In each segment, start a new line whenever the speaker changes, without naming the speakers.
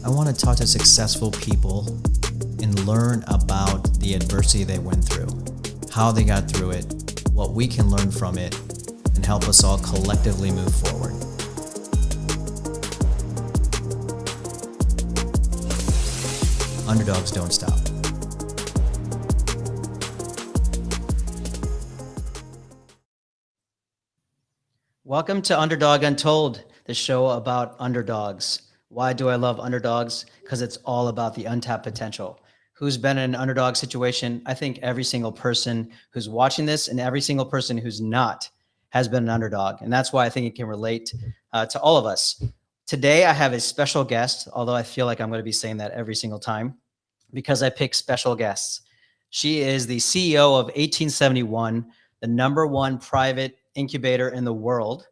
I want to talk to successful people and learn about the adversity they went through, how they got through it, what we can learn from it, and help us all collectively move forward. Underdogs don't stop. Welcome to Underdog Untold, the show about underdogs. Why do I love underdogs? Because it's all about the untapped potential. Who's been in an underdog situation? I think every single person who's watching this and every single person who's not has been an underdog. And that's why I think it can relate to all of us. Today, I have a special guest, although I feel like I'm going to be saying that every single time because I pick special guests. She is the CEO of 1871, the number one private incubator in the world.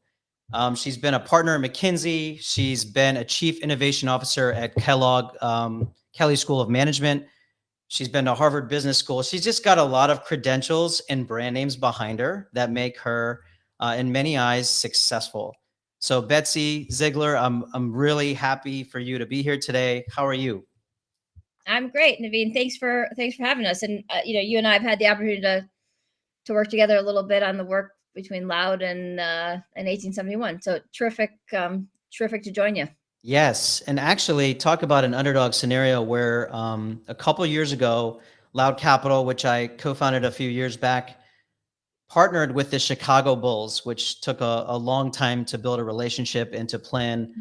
She's been a partner at McKinsey. She's been a chief innovation officer at Kellogg School of Management. She's been to Harvard Business School. She's just got a lot of credentials and brand names behind her that make her, in many eyes, successful. So, Betsy Ziegler, I'm really happy for you to be here today. How are you?
I'm great, Naveen. Thanks for having us. And you and I have had the opportunity to work together a little bit on the work between Loud and 1871. So terrific to join you.
Yes, and actually talk about an underdog scenario where a couple years ago, Loud Capital, which I co-founded a few years back, partnered with the Chicago Bulls, which took a long time to build a relationship and to plan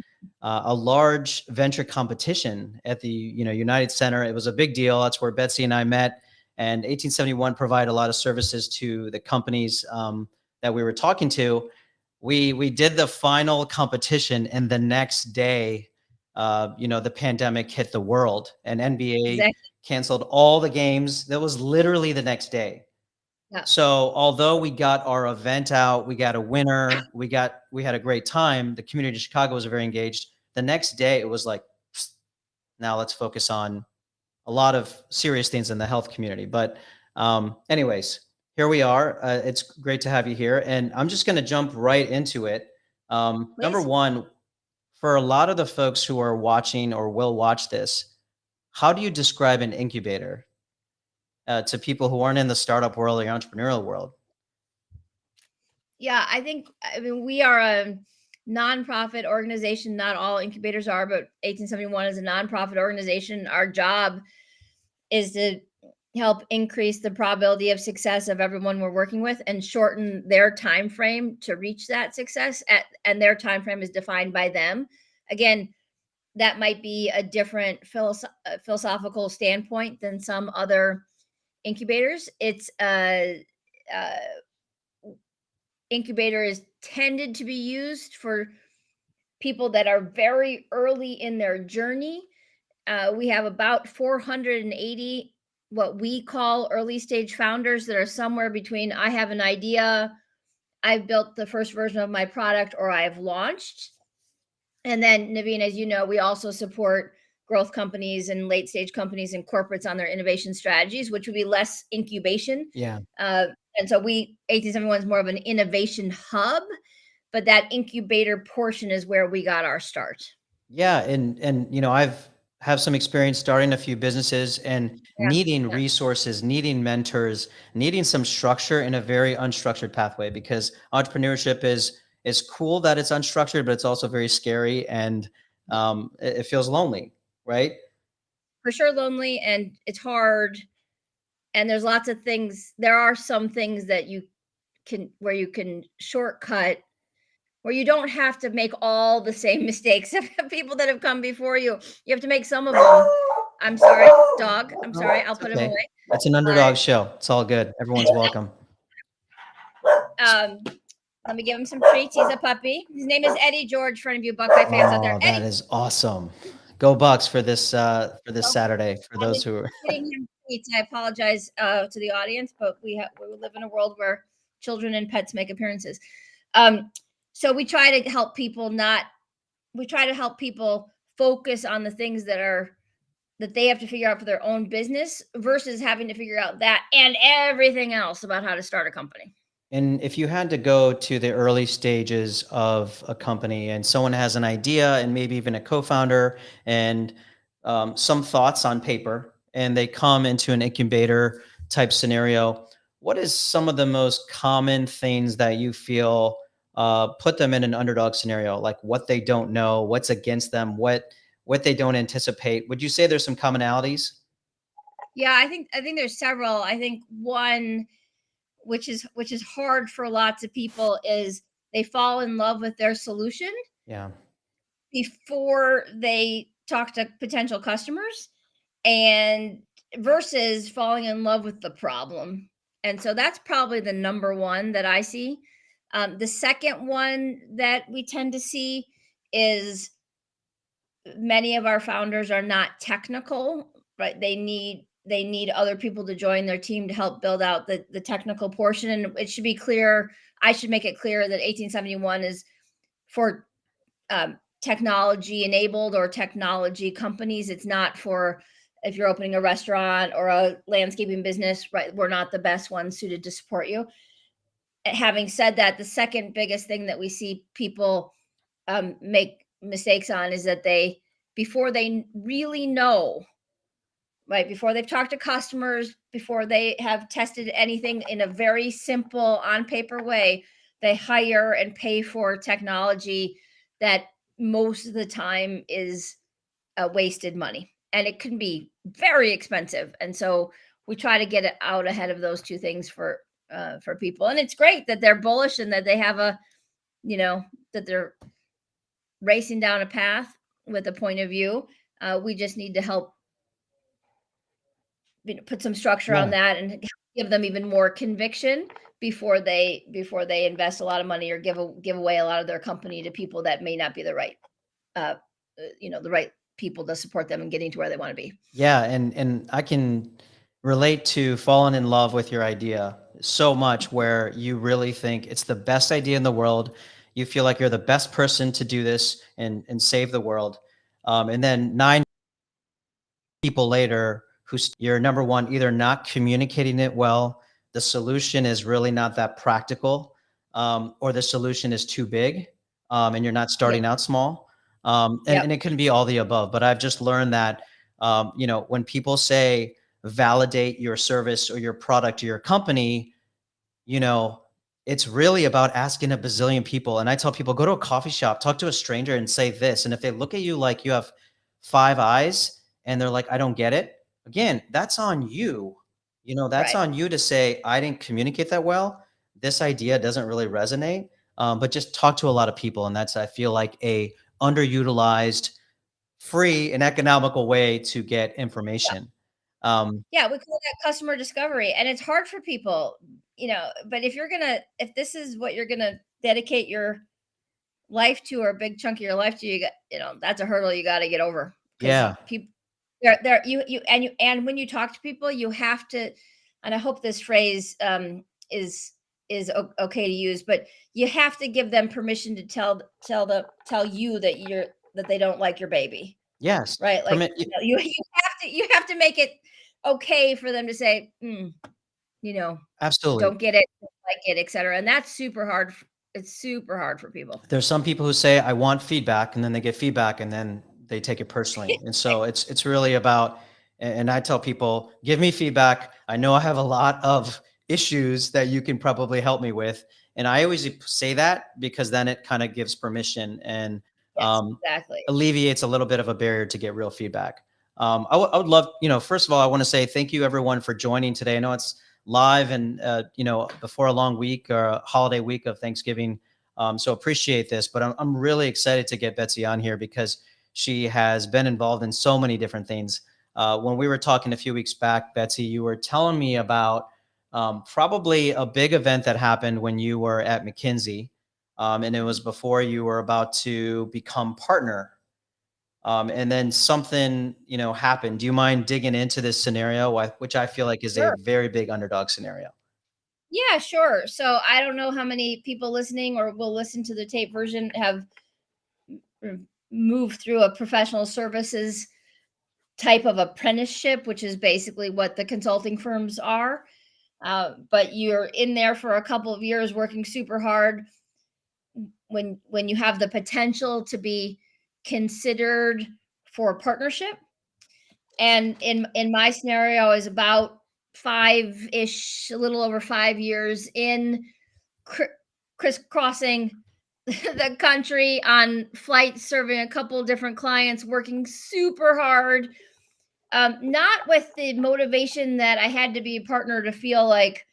a large venture competition at the United Center. It was a big deal. That's where Betsy and I met, and 1871 provided a lot of services to the companies that we were talking to. We did the final competition, and the next day, the pandemic hit the world, and NBA
Exactly.
canceled all the games. That was literally the next day.
Yeah.
So although we got our event out, we got a winner, we had a great time. The community of Chicago was very engaged. The next day, it was like, now let's focus on a lot of serious things in the health community. But anyways, here we are. It's great to have you here, and I'm just going to jump right into it. Number one, for a lot of the folks who are watching or will watch this, how do you describe an incubator to people who aren't in the startup world or the entrepreneurial world?
Yeah, I mean, we are a nonprofit organization. Not all incubators are, but 1871 is a nonprofit organization. Our job is to help increase the probability of success of everyone we're working with and shorten their time frame to reach that success and their time frame is defined by them. Again, that might be a different philosophical standpoint than some other incubators. It's incubator is tended to be used for people that are very early in their journey. We have about 480 what we call early stage founders that are somewhere between I have an idea, I've built the first version of my product, or I've launched. And then, Naveen, as you know, we also support growth companies and late stage companies and corporates on their innovation strategies, which would be less incubation.
Yeah.
And so 1871 is more of an innovation hub, but that incubator portion is where we got our start.
Yeah, and I've have some experience starting a few businesses and needing resources, needing mentors, needing some structure in a very unstructured pathway, because entrepreneurship is cool that it's unstructured, but it's also very scary, and it feels lonely, right?
For sure, lonely, and it's hard. And there's lots of things. There are some things that you can shortcut, where you don't have to make all the same mistakes of people that have come before you. You have to make some of them. I'm sorry, dog. I'm sorry. I'll put him away.
It's an underdog show. It's all good. Everyone's welcome.
Let me give him some treats. He's a puppy. His name is Eddie George. For any of you Buckeye fans out there, Eddie.
That is awesome. Go Bucks for this Saturday. For those who are
getting him treats, I apologize to the audience, but we live in a world where children and pets make appearances. So we try to help people focus on the things that they have to figure out for their own business versus having to figure out that and everything else about how to start a company.
And if you had to go to the early stages of a company and someone has an idea and maybe even a co-founder, and some thoughts on paper and they come into an incubator type scenario, what is some of the most common things that you feel put them in an underdog scenario? Like what they don't know, what's against them, what they don't anticipate? Would you say there's some commonalities?
Yeah, I think there's several. I think one, which is hard for lots of people, is they fall in love with their solution
Yeah.
before they talk to potential customers, and versus falling in love with the problem. And so that's probably the number one that I see. The second one that we tend to see is many of our founders are not technical, right? They need other people to join their team to help build out the technical portion. And it should be clear. I should make it clear that 1871 is for technology enabled or technology companies. It's not for if you're opening a restaurant or a landscaping business, right? We're not the best ones suited to support you. Having said that, the second biggest thing that we see people make mistakes on is that they, before they really know, right, before they've talked to customers, before they have tested anything in a very simple on paper way, they hire and pay for technology that most of the time is wasted money, and it can be very expensive. And so we try to get it out ahead of those two things for people. And it's great that they're bullish and that they have a, that they're racing down a path with a point of view. We just need to help, put some structure on
Yeah.
that and give them even more conviction before they invest a lot of money or give away a lot of their company to people that may not be the right uh, the right people to support them in getting to where they want to be.
Yeah, and I can relate to falling in love with your idea so much where you really think it's the best idea in the world. You feel like you're the best person to do this and save the world. And then 9 people later, you're number one, either not communicating it well, the solution is really not that practical, or the solution is too big, and you're not
Yep.
starting out small. And
Yep.
it can be all the above. But I've just learned that, when people say validate your service or your product or your company, you know, it's really about asking a bazillion people. And I tell people, go to a coffee shop, talk to a stranger and say this. And if they look at you like you have 5 eyes and they're like, I don't get it, again, that's on you. That's
Right.
on you to say, I didn't communicate that well. This idea doesn't really resonate. But just talk to a lot of people. And that's, I feel like, a underutilized, free, and economical way to get information. Um,
Yeah, we call that customer discovery, and it's hard for people, but if this is what you're gonna dedicate your life to, or a big chunk of your life to, that's a hurdle you got to get over, because
yeah.
people, there and when you talk to people, you have to, and I hope this phrase is okay to use, but you have to give them permission to tell you that they don't like your baby,
Yes.
right? Like, you have to make it okay for them to say, you know,
Absolutely.
don't get it, don't like it, etc. And that's super hard. It's super hard for people.
There's some people who say, "I want feedback," and then they get feedback, and then they take it personally. And so it's really about, and I tell people, "Give me feedback. I know I have a lot of issues that you can probably help me with." And I always say that because then it kind of gives permission and
Yes,
um,
exactly.
alleviates a little bit of a barrier to get real feedback. I would love, first of all, I want to say thank you everyone for joining today. I know it's live and before a long week or a holiday week of Thanksgiving, so appreciate this, but I'm really excited to get Betsy on here because she has been involved in so many different things. When we were talking a few weeks back, Betsy, you were telling me about probably a big event that happened when you were at McKinsey, and it was before you were about to become partner. And then something, happened. Do you mind digging into this scenario, which I feel like is a
Sure.
very big underdog scenario?
Yeah, sure. So I don't know how many people listening or will listen to the tape version have moved through a professional services type of apprenticeship, which is basically what the consulting firms are. But you're in there for a couple of years working super hard when you have the potential to be considered for partnership. And in my scenario, I was about 5-ish, a little over 5 years in, crisscrossing the country on flights, serving a couple different clients, working super hard. Not with the motivation that I had to be a partner to feel like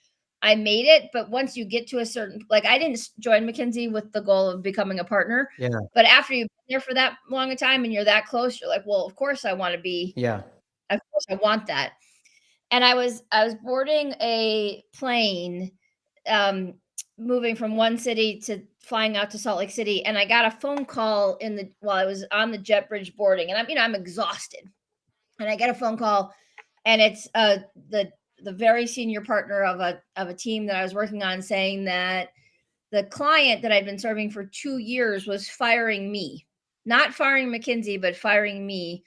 I made it, but once you get to a certain, like, I didn't join McKinsey with the goal of becoming a partner,
Yeah.
but after you've been there for that long a time and you're that close, you're like, well, of course I want to be,
Yeah.
of course I want that. And I was boarding a plane, um, moving from one city to flying out to Salt Lake City, and I got a phone call while I was on the jet bridge boarding, and I'm exhausted, and I get a phone call, and it's the very senior partner of a team that I was working on, saying that the client that I'd been serving for 2 years was firing me, not firing McKinsey, but firing me.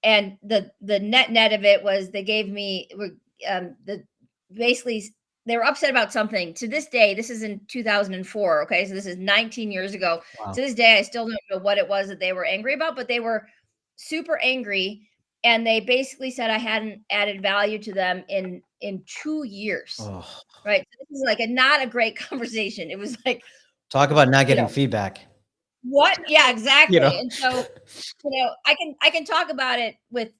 And the net of it was they gave me, the basically, they were upset about something. To this day, this is in 2004. Okay, so this is 19 years ago.
Wow.
To this day, I still don't know what it was that they were angry about, but they were super angry, and they basically said I hadn't added value to them in 2 years.
Oh,
Right. So this is like not a great conversation. It was like,
talk about not
you
getting
know,
feedback.
what? Yeah,
You
exactly.
know.
And so, I can talk about it with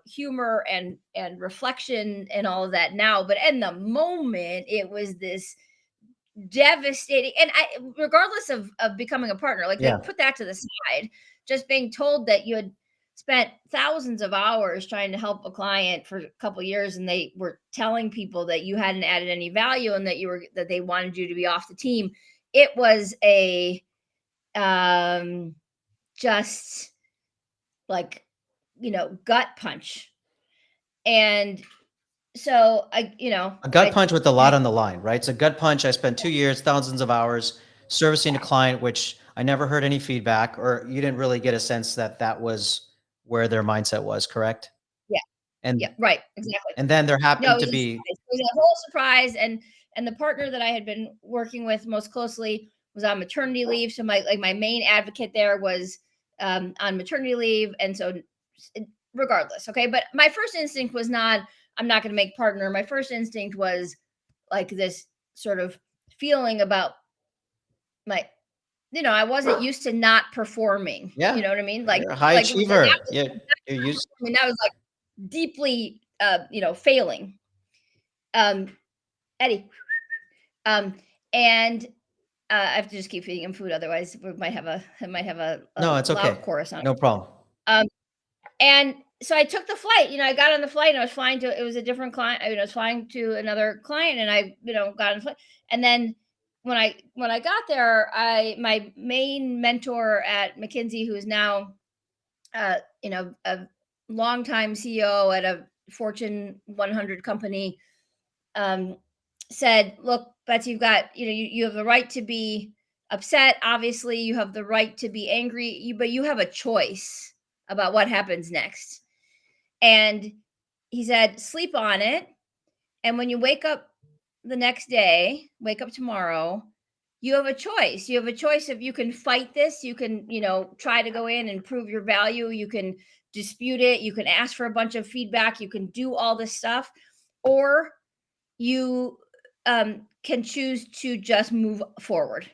humor and reflection and all of that now, but in the moment it was this devastating. And I, regardless of becoming a partner, like, they
Yeah.
put that to the side, just being told that you had spent thousands of hours trying to help a client for a couple years, and they were telling people that you hadn't added any value, and that they wanted you to be off the team. It was a, um just like, gut punch. And so
A gut punch with a lot
I
on the line, right? It's a gut punch. I spent 2 years, thousands of hours servicing a client, which I never heard any feedback, or you didn't really get a sense that that was where their mindset was, correct?
Yeah, yeah,
And
right, exactly.
then there
No,
happened
it
to
was a
be
surprise. It was a whole surprise. And the partner that I had been working with most closely was on maternity leave. So my main advocate there was, on maternity leave. And so, regardless, okay. But my first instinct was not, I'm not going to make partner. My first instinct was like this sort of feeling about my, I wasn't used to not performing. You
yeah,
know what I mean?
you're a high
Like,
achiever. You're used.
I mean, that was like deeply, failing. Um, Eddie. Um, and I have to just keep feeding him food, otherwise we might have a
No, it's
loud
okay.
chorus on.
No problem.
Um, and so I took the flight. I got on the flight and I was flying to. It was a different client. I was flying to another client, and I, got on the flight. And then when I got there, my main mentor at McKinsey, who is now, a longtime CEO at a Fortune 100 company, um, said, "Look, Betsy, you have the right to be upset. Obviously, you have the right to be angry, but you have a choice about what happens next." And he said, "Sleep on it, and when you wake up the next day, wake up tomorrow, you have a choice. You have a choice if you can fight this, you can, try to go in and prove your value, you can dispute it, you can ask for a bunch of feedback, you can do all this stuff, or you, can choose to just move forward."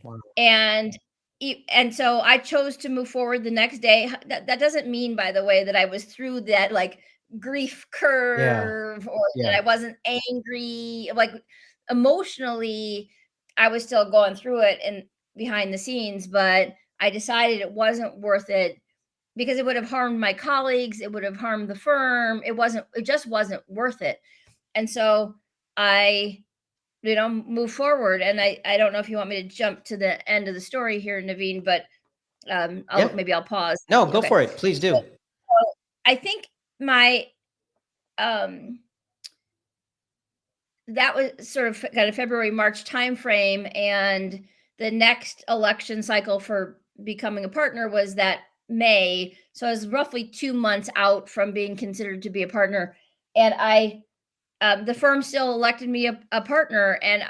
Wow.
And so I chose to move forward the next day. That doesn't mean, by the way, that I was through that, like, grief
Yeah.
curve, or that
Yeah.
I wasn't angry. Like, emotionally, I was still going through it and behind the scenes, but I decided it wasn't worth it, because it would have harmed my colleagues, it would have harmed the firm. It just wasn't worth it. And so I, move forward. And I don't know if you want me to jump to the end of the story here, Naveen, but,
Yeah.
I'll pause.
No, go
Okay.
for it. Please do.
So I think my, um that was sort of kind of February, March timeframe, and the next election cycle for becoming a partner was that May. So I was roughly 2 months out from being considered to be a partner, and the firm still elected me a partner, and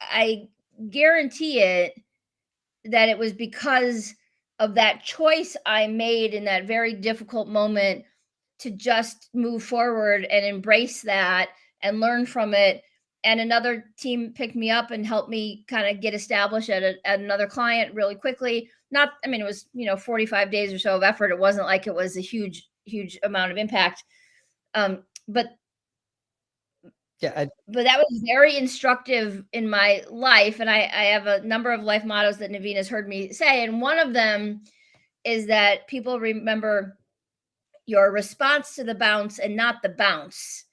I guarantee it that it was because of that choice I made in that very difficult moment to just move forward and embrace that and learn from it. And another team picked me up and helped me kind of get established at another client really quickly. Not, I mean, it was, 45 days or so of effort. It wasn't like it was a huge amount of impact. But
Yeah,
that was very instructive in my life. And I have a number of life mottos that Naveen has heard me say. And one of them is that people remember your response to the bounce and not the bounce.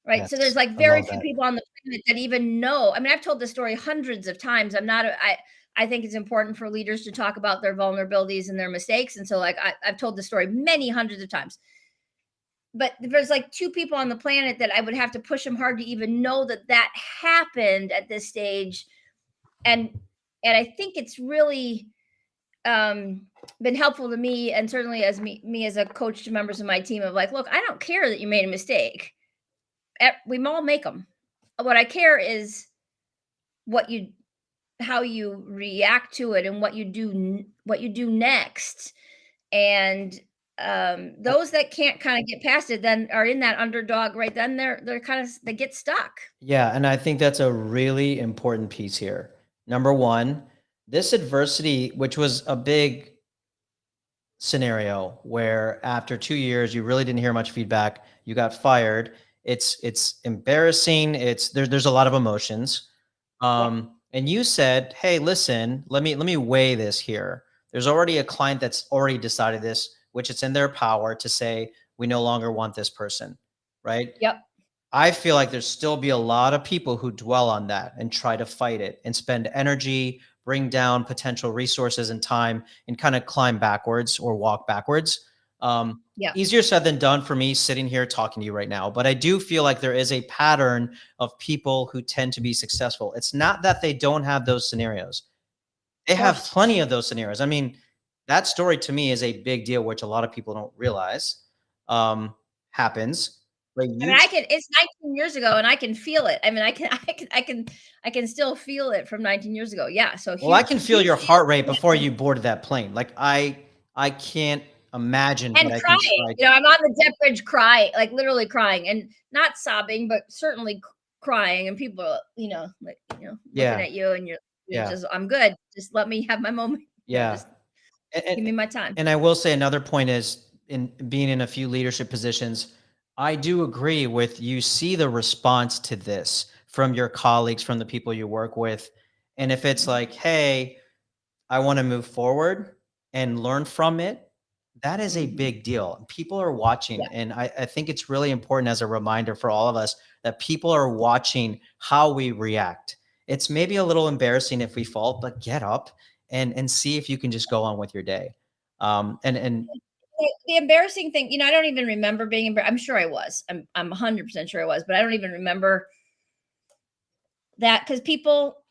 Right. So there's
yes,
like
I
very
love
few
that.
people on the planet that even know. I mean, I've told this story hundreds of times. I think it's important for leaders to talk about their vulnerabilities and their mistakes. And so like I've told the story many hundreds of times. But there's like two people on the planet that I would have to push them hard to even know that that happened at this stage. And I think it's really been helpful to me, and certainly as me as a coach to members of my team, of like, look, I don't care that you made a mistake. We all make them. What I care is what you how you react to it and what you do next. And those that can't kind of get past it then are in that underdog, right? Then they're kind of, they get stuck.
Yeah, and I think that's a really important piece here. Number one, this adversity, which was a big scenario where after 2 years you really didn't hear much feedback, you got fired. It's embarrassing. There's a lot of emotions.
Yeah.
And you said, "Hey, listen, let me weigh this here. There's already a client that's already decided this, which it's in their power to say we no longer want this person, right?
Yep.
I feel like there's still be a lot of people who dwell on that and try to fight it and spend energy, bring down potential resources and time, and kind of climb backwards or walk backwards. Um,
Yep.
Easier said than done for me sitting here talking to you right now. But I do feel like there is a pattern of people who tend to be successful. It's not that they don't have those scenarios. They
Of
have
course.
plenty of those scenarios. I mean, that story to me is a big deal, which a lot of people don't realize happens. But
I mean,
you
it's 19 years ago and I can feel it. I mean, I can still feel it from 19 years ago. Yeah. So
Well, I
huge,
can feel
huge
your
deal.
heart rate before you boarded that plane. Like I can't imagine,
And
but I can
crying,
try
I'm
to.
on the death bridge crying, like literally crying, and not sobbing, but certainly crying. And people are, like, looking
Yeah,
at you, and you're
yeah,
just, I'm good. Just let me have my moment.
yeah.
Just
And,
give
and
me my time.
and I will say another point is in being in a few leadership positions, I do agree with you see the response to this from your colleagues, from the people you work with. And if it's like, hey, I want to move forward and learn from it, that is a
Mhm.
big deal. People are watching.
Yeah.
And I think it's really important as a reminder for all of us that people are watching how we react. It's maybe a little embarrassing if we fall, but get up and see if you can just go on with your day. And
The embarrassing thing, I don't even remember being I'm sure I was. I'm 100% sure I was, but I don't even remember that, because people,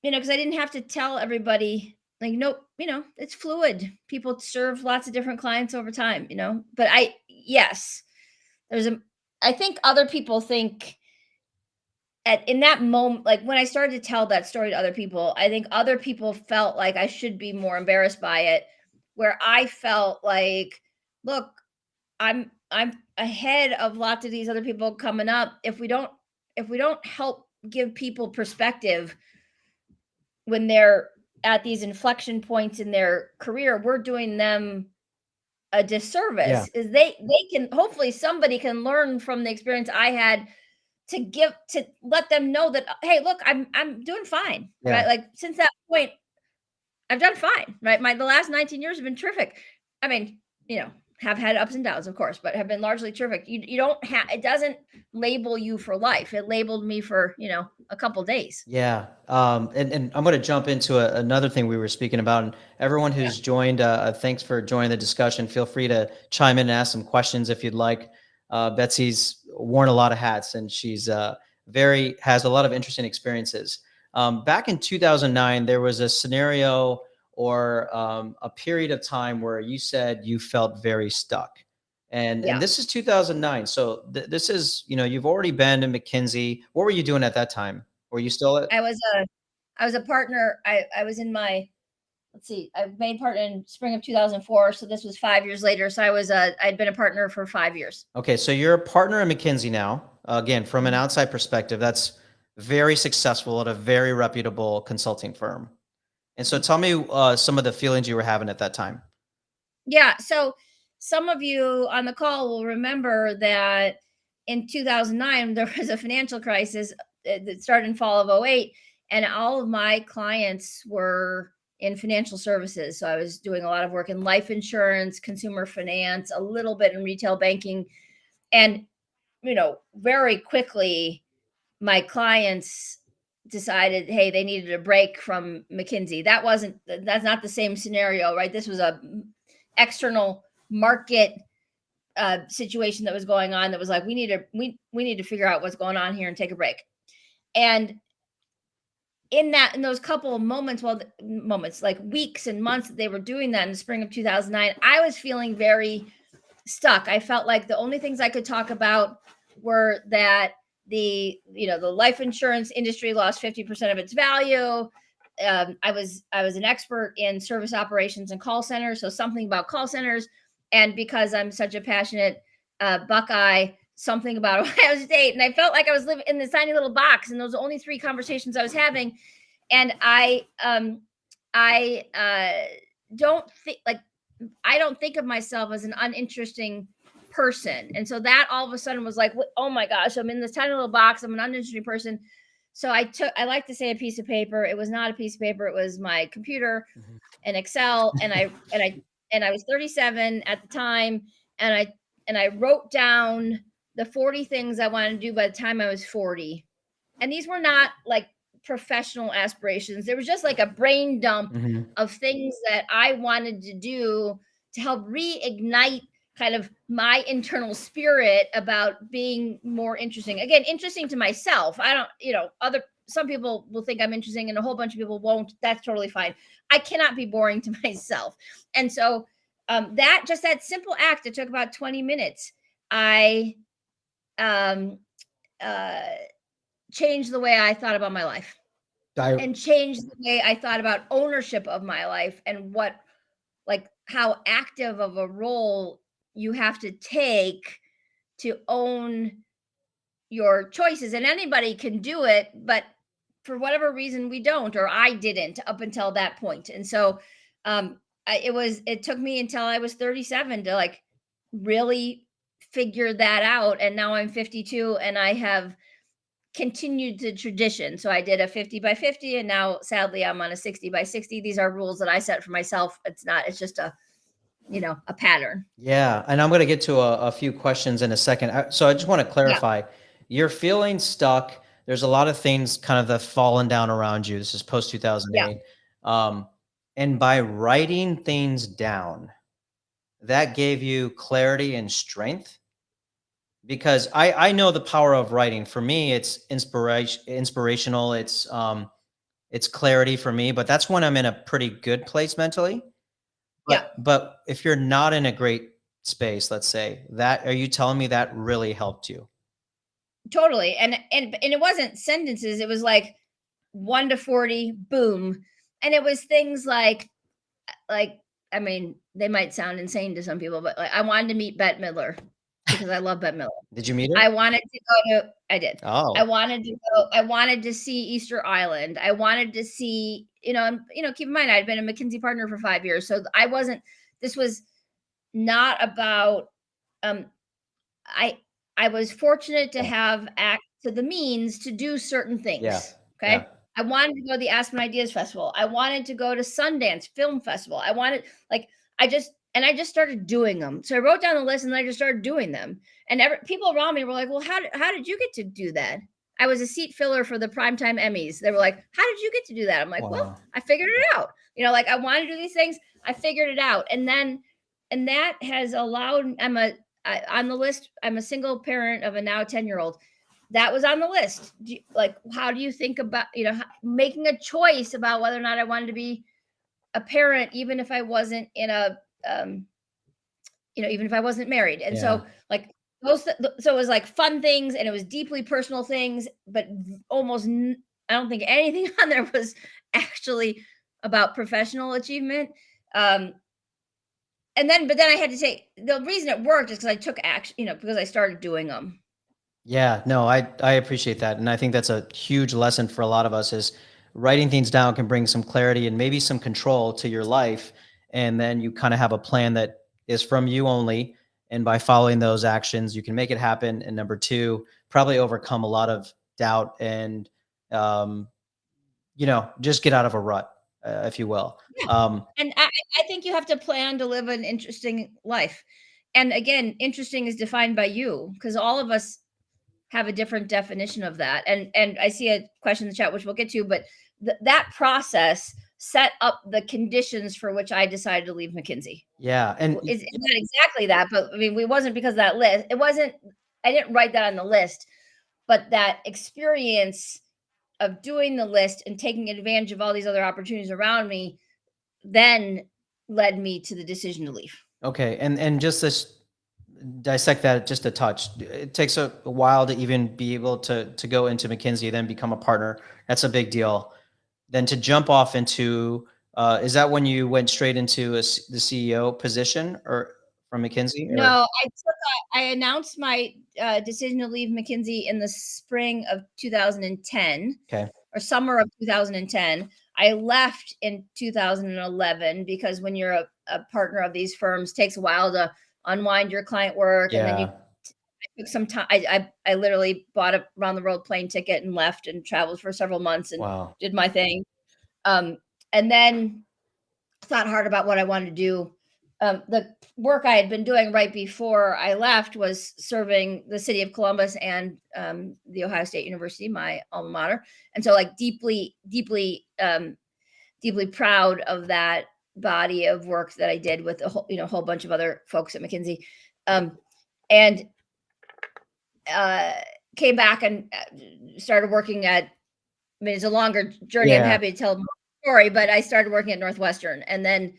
because I didn't have to tell everybody, like, nope, it's fluid. People serve lots of different clients over time, but yes, there's a, I think other people think in that moment, like when I started to tell that story to other people, I think other people felt like I should be more embarrassed by it, where I felt like, look, I'm ahead of lots of these other people coming up. If we don't help give people perspective when they're at these inflection points in their career, we're doing them a
yeah,
disservice. Is they can, hopefully somebody can learn from the experience I had, to let them know that, hey, look, I'm doing fine,
yeah.
right? Like, since that point, I've done fine, right? The last 19 years have been terrific. I mean, have had ups and downs, of course, but have been largely terrific. You don't have, it doesn't label you for life. It labeled me for, a couple days.
Yeah. And I'm going to jump into another thing we were speaking about. And everyone
Yeah.
who's joined, thanks for joining the discussion. Feel free to chime in and ask some questions if you'd like. Betsy's worn a lot of hats and she's has a lot of interesting experiences. Back in 2009, there was a scenario or a period of time where you said you felt very stuck. And
Yeah.
this is 2009. So this is, you've already been in McKinsey. What were you doing at that time? Were you still at?
I was a partner. I was in my let's see, I made partner in spring of 2004. So this was 5 years later. So I'd been a partner for 5 years.
Okay, so you're a partner at McKinsey now. Again, from an
Mhm.
outside perspective, that's very successful at a very reputable consulting firm. And so tell me some of the feelings you were having at that time.
Yeah. So some of you on the call will remember that in 2009, there was a financial crisis that started in fall of '08, and all of my clients were in financial services. So I was doing a lot of work in life insurance, consumer finance, a little bit in retail banking. And, very quickly, my clients decided, hey, they needed a break from McKinsey. That's not the same scenario, right? This was a external market situation that was going on that was like, we need to figure out what's going on here and take a break. And in those couple of moments, moments like weeks and months that they were doing that in the spring of 2009, I was feeling very stuck. I felt like the only things I could talk about were that the life insurance industry lost 50% of its value. I was an expert in service operations and call centers, so something about call centers, and because I'm such a passionate Buckeye, something about Ohio State, and I felt like I was living in this tiny little box, and those were only three conversations I was having, and I don't think like I don't think of myself as an uninteresting person. And so that all of a sudden was like, oh my gosh, I'm in this tiny little box. I'm an uninteresting person. So I like to say a piece of paper. It was not a piece of paper. It was my computer
Mhm.
and Excel. And I was 37 at the time. And I wrote down the 40 things I wanted to do by the time I was 40. And these were not like professional aspirations. There was just like a brain dump
Mhm.
of things that I wanted to do to help reignite kind of my internal spirit about being more interesting. Again, interesting to myself. I don't, other some people will think I'm interesting and a whole bunch of people won't. That's totally fine. I cannot be boring to myself. And so that simple act, it took about 20 minutes. I um uh changed the way I thought about my life
I,
and changed the way I thought about ownership of my life and how active of a role you have to take to own your choices. And anybody can do it, but for whatever reason, we don't, or I didn't up until that point. And so, it took me until I was 37 to like really figure that out. And now I'm 52 and I have continued the tradition. So I did a 50 by 50 and now sadly I'm on a 60 by 60. These are rules that I set for myself. It's just a pattern.
yeah, and I'm going to get to a few questions in a second. So I just want to
Yeah.
clarify, you're feeling stuck. There's a lot of things kind of that fallen down around you. This is post
Yeah.
2008. Um, and by writing things down, that gave you clarity and strength, because I know the power of writing. For me, it's inspirational. It's clarity for me, but that's when I'm in a pretty good place mentally.
Yeah.
But if you're not in a great space, let's say, that are you telling me that really helped you?
Totally. And it wasn't sentences. It was like 1 to 40, boom. And it was things like I mean, they might sound insane to some people, but like I wanted to meet Bette Midler because I love Bette Midler.
Did you meet her?
I wanted to go to I did.
Oh,
I wanted to see Easter Island. I wanted to see, and keep in mind I'd been a McKinsey partner for 5 years. So I wasn't this was not about um I I was fortunate to
yeah,
have access to the means to do certain
yeah,
things.
yeah.
Okay. I wanted to go to the Aspen Ideas Festival. I wanted to go to Sundance Film Festival. I just started doing them. So I wrote down the list and I just started doing them. And people around me were like, "Well, how did you get to do that?" I was a seat filler for the primetime Emmys. They were like, "How did you get to do that?" I'm like, "Well,
Wow.
I figured it out." Like I wanted to do these things. I figured it out, and that has allowed. On the list. I'm a single parent of a now 10-year-old. That was on the list. How do you think about making a choice about whether or not I wanted to be a parent, even if I wasn't in a even if I wasn't married. And
Yeah.
so like so it was like fun things and it was deeply personal things, but I don't think anything on there was actually about professional achievement. Um, but then I had to say the reason it worked is because I took action, because I started doing them.
Yeah, no, I appreciate that, and I think that's a huge lesson for a lot of us is writing things down can bring some clarity and maybe some control to your life, and then you kind of have a plan that is from you only, and by following those actions, you can make it happen. And number two, probably overcome a lot of doubt and um, just get out of a rut, if you will.
Yeah.
Um,
And I think you have to plan to live an interesting life. And again, interesting is defined by you because all of us have a different definition of that. And I see a question in the chat, which we'll get to, but that process set up the conditions for which I decided to leave McKinsey.
yeah, and
It's not exactly that, but I mean, it wasn't because of that list. It wasn't, I didn't write that on the list, but that experience of doing the list and taking advantage of all these other opportunities around me then led me to the decision to leave.
okay, and just this dissect that just a touch. It takes a while to even be able to go into McKinsey, then become a partner. That's a big deal. Then to jump off into is that when you went straight into the CEO position or from McKinsey or
No, I announced my decision to leave McKinsey in the spring of 2010
okay.
or summer of 2010. I left in 2011 because when you're a partner of these firms, it takes a while to unwind your client work, and then you
Yeah.
took some time. I literally bought a round the world plane ticket and left and traveled for several months and
Wow.
did my thing. And then thought hard about what I wanted to do. The work I had been doing right before I left was serving the city of Columbus and the Ohio State University, my alma mater, and so like deeply, deeply proud of that body of work that I did with a whole bunch of other folks at McKinsey, and uh, came back and started working at. I mean, it's a longer journey. I'm
Yeah.
happy to tell more story, but I started working at Northwestern, and then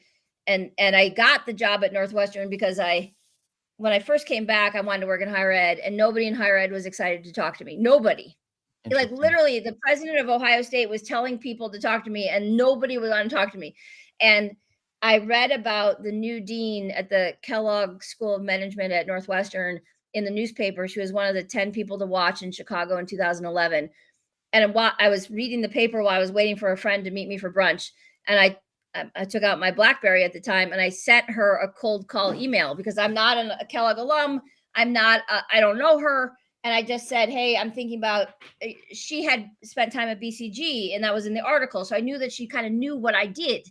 and I got the job at Northwestern because when I first came back, I wanted to work in higher ed, and nobody in higher ed was excited to talk to me. Nobody. Like
Interesting.
literally, the president of Ohio State was telling people to talk to me, and nobody was on to talk to me. And I read about the new dean at the Kellogg School of Management at Northwestern in the newspaper. She was one of the 10 people to watch in Chicago in 2011. And while I was reading the paper while I was waiting for a friend to meet me for brunch, and I took out my BlackBerry at the time and I sent her a cold call email because I'm not a Kellogg alum. I don't know her. And I just said, hey, I'm thinking about, she had spent time at BCG and that was in the article. So I knew that she kind of knew what I did.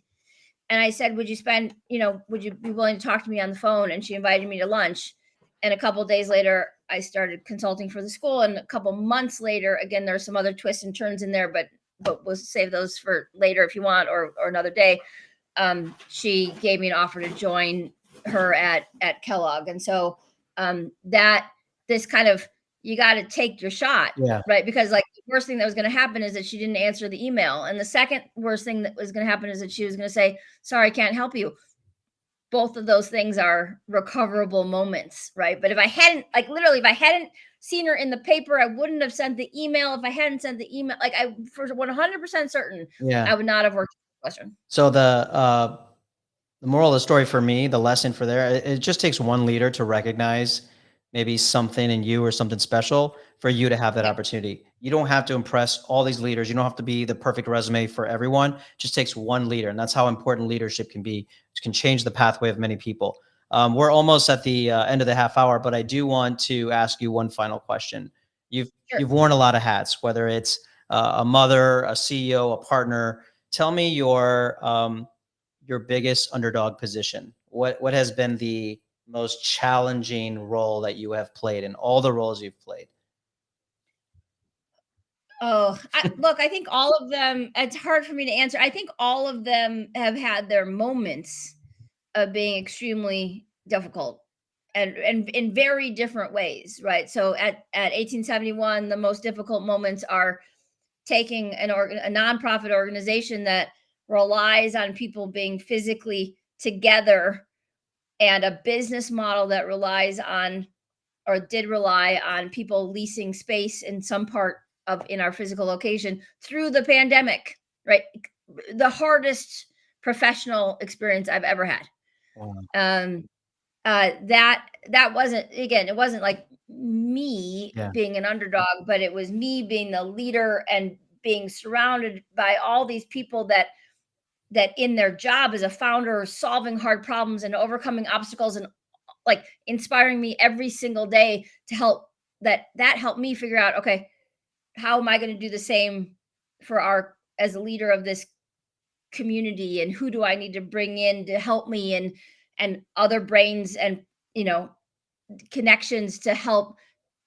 And I said, would you be willing to talk to me on the phone? And she invited me to lunch. And a couple of days later, I started consulting for the school. And a couple months later, again, there's some other twists and turns in there, but we'll save those for later if you want, or another day. She gave me an offer to join her at Kellogg. And so that this kind of, you got to take your shot,
Yeah.
right? Because like the worst thing that was going to happen is that she didn't answer the email. And the second worst thing that was going to happen is that she was going to say, sorry, I can't help you. Both of those things are recoverable moments, right? But if I hadn't, like literally, if I hadn't seen her in the paper, I wouldn't have sent the email. If I hadn't sent the email, like I, for 100% certain,
Yeah.
I would not have worked with Western.
So the moral of the story for me, the lesson for there, it just takes one leader to recognize maybe something in you or something special for you to have that
Yeah.
opportunity. You don't have to impress all these leaders. You don't have to be the perfect resume for everyone. It just takes one leader. And that's how important leadership can be. It can change the pathway of many people. We're almost at the end of the half hour, but I do want to ask you one final question. You've
Sure.
you've worn a lot of hats, whether it's a mother, a CEO, a partner. Tell me your biggest underdog position. What has been the most challenging role that you have played in all the roles you've played?
Oh, look, I think all of them, it's hard for me to answer. I think all of them have had their moments of being extremely difficult and in very different ways, right? So at 1871, the most difficult moments are taking a nonprofit organization that relies on people being physically together and a business model that relies on or did rely on people leasing space in some part of in our physical location through the pandemic, right? the hardest professional experience I've ever had.
Wow.
Um, that wasn't, again, it wasn't like me
Yeah.
being an underdog, but it was me being the leader and being surrounded by all these people that in their job as a founder, solving hard problems and overcoming obstacles and like inspiring me every single day to help that helped me figure out, okay, how am I going to do the same for our as a leader of this community, and who do I need to bring in to help me, and other brains and, you know, connections to help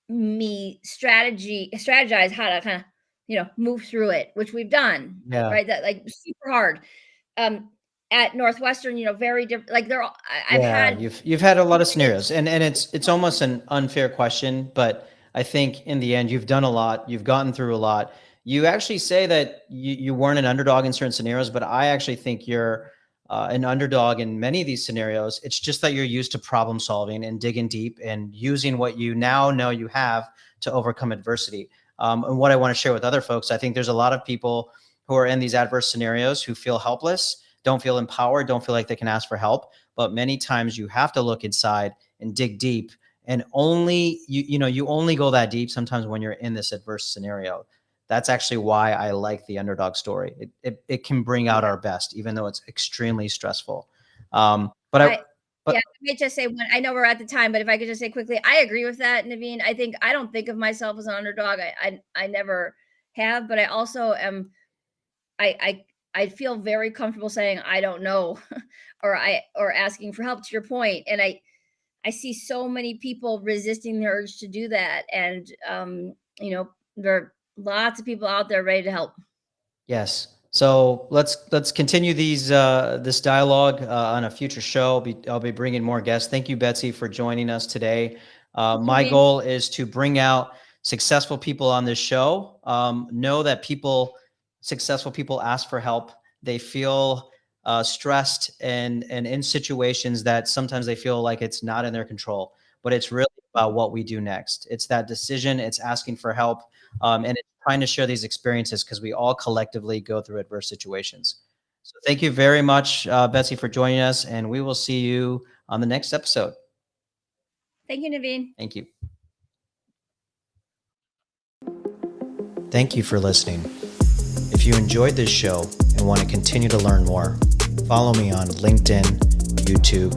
me strategize how to kind of, move through it, which we've done,
Yeah.
right? That like super hard. Um at Northwestern, very different, like they're all I've
Yeah,
had
you've had a lot of
experience.
scenarios, and it's almost an unfair question, but I think in the end you've done a lot, you've gotten through a lot. You actually say that you weren't an underdog in certain scenarios, but I actually think you're an underdog in many of these scenarios. It's just that you're used to problem solving and digging deep and using what you now know you have to overcome adversity. And what I want to share with other folks, I think there's a lot of people who are in these adverse scenarios who feel helpless, don't feel empowered, don't feel like they can ask for help. But many times you have to look inside and dig deep. And only you only go that deep sometimes when you're in this adverse scenario. That's actually why I like the underdog story. It can bring out
Yeah.
our best, even though it's extremely stressful. But I
I Yeah,
but
let me just say one. I know we're at the time, but if I could just say quickly, I agree with that, Naveen. I don't think of myself as an underdog. I never have, but I also am. I feel very comfortable saying I don't know, or asking for help. To your point, and I see so many people resisting the urge to do that, and there are lots of people out there ready to help.
Yes. So let's continue this dialogue on a future show. I'll be bringing more guests. Thank you, Betsy, for joining us today.
Thanks,
My
Naveen.
goal is to bring out successful people on this show. Know that successful people ask for help. They feel stressed and in situations that sometimes they feel like it's not in their control. But it's really about what we do next. It's that decision. It's asking for help, and it's trying to share these experiences because we all collectively go through adverse situations. So thank you very much, Betsy, for joining us, and we will see you on the next episode.
Thank you, Naveen.
Thank you. Thank you for listening. If you enjoyed this show and want to continue to learn more, follow me on LinkedIn, YouTube,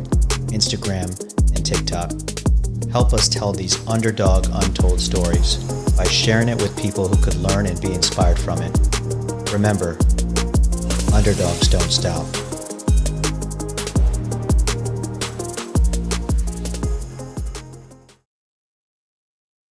Instagram, and TikTok. Help us tell these underdog untold stories by sharing it with people who could learn and be inspired from it. Remember, underdogs don't stop.